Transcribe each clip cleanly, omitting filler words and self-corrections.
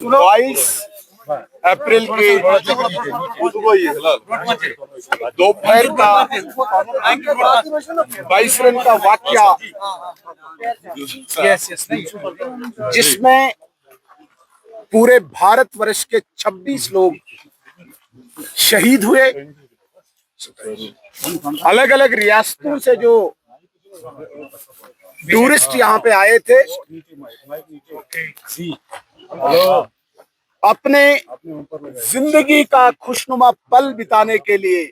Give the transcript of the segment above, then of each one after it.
22 अप्रैल की दोपहर का 22 रन का वाकया, जिसमें पूरे भारतवर्ष के 26 लोग शहीद हुए। अलग अलग रियासतों से जो टूरिस्ट यहाँ पे आए थे, अपने जिंदगी का खुशनुमा पल बिताने के लिए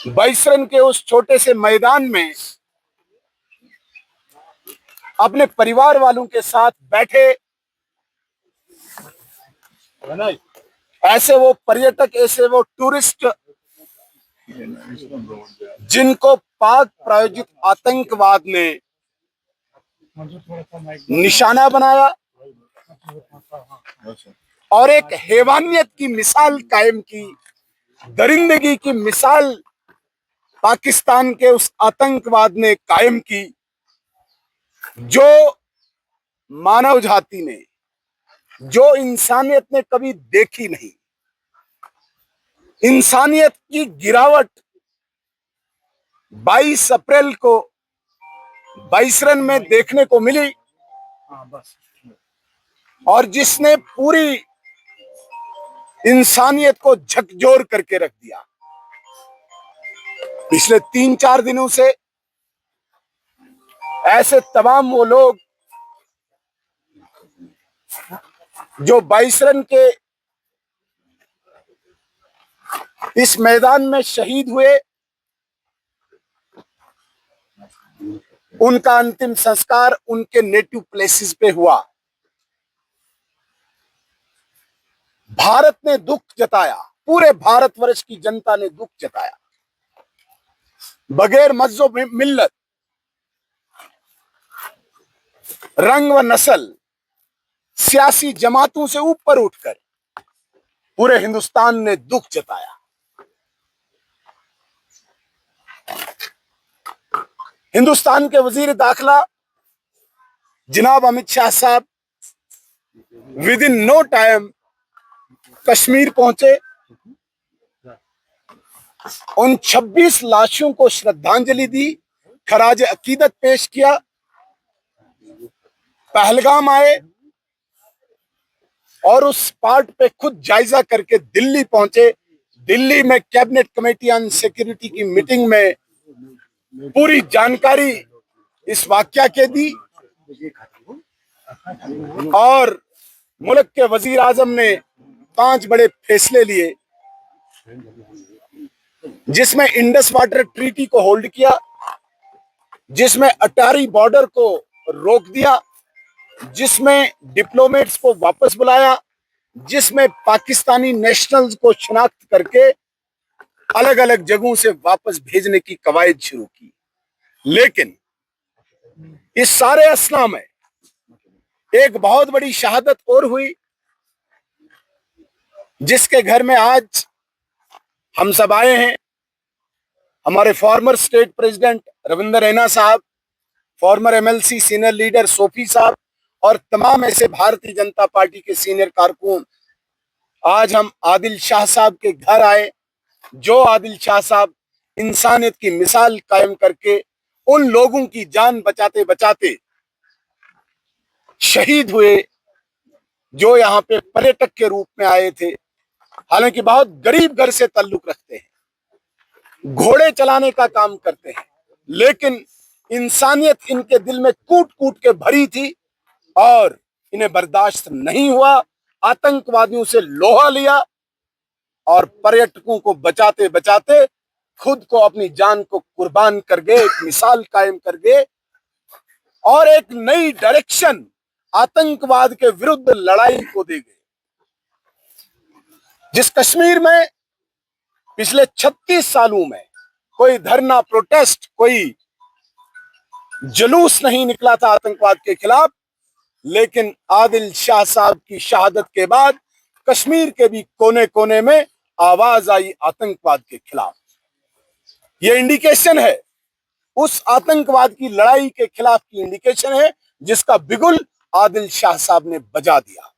22 रन के उस छोटे से मैदान में अपने परिवार वालों के साथ बैठे। ऐसे वो पर्यटक, ऐसे वो टूरिस्ट जिनको पाक प्रायोजित आतंकवाद ने निशाना बनाया और एक हैवानियत की मिसाल कायम की, दरिंदगी की मिसाल पाकिस्तान के उस आतंकवाद ने कायम की, जो मानव जाति ने, जो इंसानियत ने कभी देखी नहीं। इंसानियत की गिरावट 22 अप्रैल को 22 रन में देखने को मिली और जिसने पूरी इंसानियत को झकझोर करके रख दिया। पिछले 3-4 दिनों से ऐसे तमाम वो लोग जो 22 रन के इस मैदान में शहीद हुए, उनका अंतिम संस्कार उनके नेटिव प्लेसेस पे हुआ। भारत ने दुख जताया, पूरे भारतवर्ष की जनता ने दुख जताया। बगैर मज़्हब मिल्लत, रंग व नस्ल, सियासी जमातों से ऊपर उठकर पूरे हिंदुस्तान ने दुख जताया। हिंदुस्तान के वजीर दाखिला जनाब अमित शाह साहब within no time Kashmir पहुंचे। उन 26 लाशों को श्रद्धांजलि दी, खराज अकीदत पेश किया। पहलगाम आए और उस स्पॉट पे खुद जायजा करके दिल्ली पहुंचे। दिल्ली में कैबिनेट कमेटी ऑन सिक्योरिटी की मीटिंग में पूरी जानकारी इस वाकया के दी और मुल्क के वजीर आजम ने 5 बड़े फैसले लिए, जिसमें इंडस वाटर ट्रीटी को होल्ड किया, जिसमें अटारी बॉर्डर को रोक दिया, जिसमें डिप्लोमेट्स को वापस बुलाया, जिसमें पाकिस्तानी नेशनल्स को शिनाख्त करके अलग अलग जगहों से वापस भेजने की कवायद शुरू की। लेकिन इस सारे असना में एक बहुत बड़ी शहादत और हुई, जिसके घर में आज हम सब आए हैं। हमारे former state president Ravinder Raina साहब, former MLC senior leader Sofi साहब और तमाम ऐसे भारतीय जनता पार्टी के सीनियर कारकुन। आज हम आदिल शाह साहब के घर आए, जो आदिल शाह साहब इंसानियत की मिसाल कायम करके उन लोगों की जान बचाते बचाते शहीद हुए, जो यहाँ पे पर्यटक के रूप में आए थे। हालांकि बहुत गरीब घर से ताल्लुक रखते हैं, घोड़े चलाने का काम करते हैं, लेकिन इंसानियत इनके दिल में कूट कूट के भरी थी और इन्हें बर्दाश्त नहीं हुआ। आतंकवादियों से लोहा लिया और पर्यटकों को बचाते बचाते खुद को, अपनी जान को कुर्बान कर गए, एक मिसाल कायम कर गए और एक नई डायरेक्शन आतंकवाद के विरुद्ध लड़ाई को दे गए। जिस कश्मीर में पिछले 36 सालों में कोई धरना, प्रोटेस्ट, कोई जुलूस नहीं निकला था आतंकवाद के खिलाफ, लेकिन आदिल शाह साहब की शहादत के बाद कश्मीर के भी कोने कोने में आवाज आई आतंकवाद के खिलाफ। यह इंडिकेशन है, उस आतंकवाद की लड़ाई के खिलाफ की इंडिकेशन है, जिसका बिगुल आदिल शाह साहब ने बजा दिया।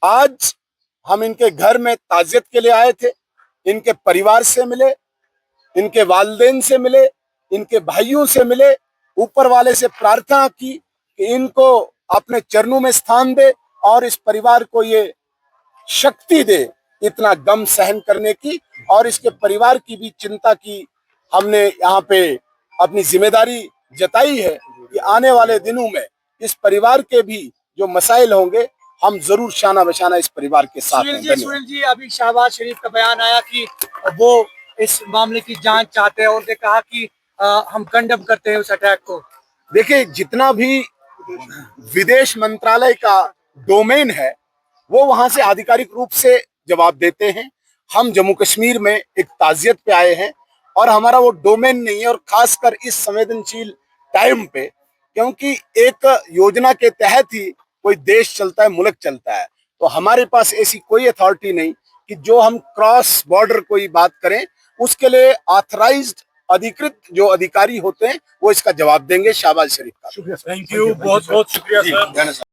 आज हम इनके घर में ताजियत के लिए आए थे, इनके परिवार से मिले, इनके वालिदैन से मिले, इनके भाइयों से मिले, ऊपर वाले से प्रार्थना की कि इनको अपने चरणों में स्थान दे और इस परिवार को ये शक्ति दे इतना गम सहन करने की, और इसके परिवार की भी चिंता की। हमने यहाँ पे अपनी जिम्मेदारी जताई है कि आने वाले दिनों में इस परिवार के भी जो मसाइल होंगे हम जरूर शाना बशाना इस परिवार के साथ हैं। सुनील जी, अभी शहबाज शरीफ का बयान आया कि वो इस मामले की जांच चाहते हैं और उन्होंने कहा कि हम कंडम करते हैं उस अटैक को। देखिए, जितना भी विदेश मंत्रालय का डोमेन है वो वहां से आधिकारिक रूप से जवाब देते हैं। हम जम्मू कश्मीर में एक ताजियत पे आए हैं और हमारा वो डोमेन नहीं है, और खासकर इस संवेदनशील टाइम पे, क्योंकि एक योजना के तहत ही कोई देश चलता है, मुल्क चलता है। तो हमारे पास ऐसी कोई अथॉरिटी नहीं कि जो हम क्रॉस बॉर्डर कोई बात करें। उसके लिए ऑथराइज्ड अधिकृत जो अधिकारी होते हैं वो इसका जवाब देंगे। शहबाज शरीफ का थैंक यू, बहुत बहुत शुक्रिया सर।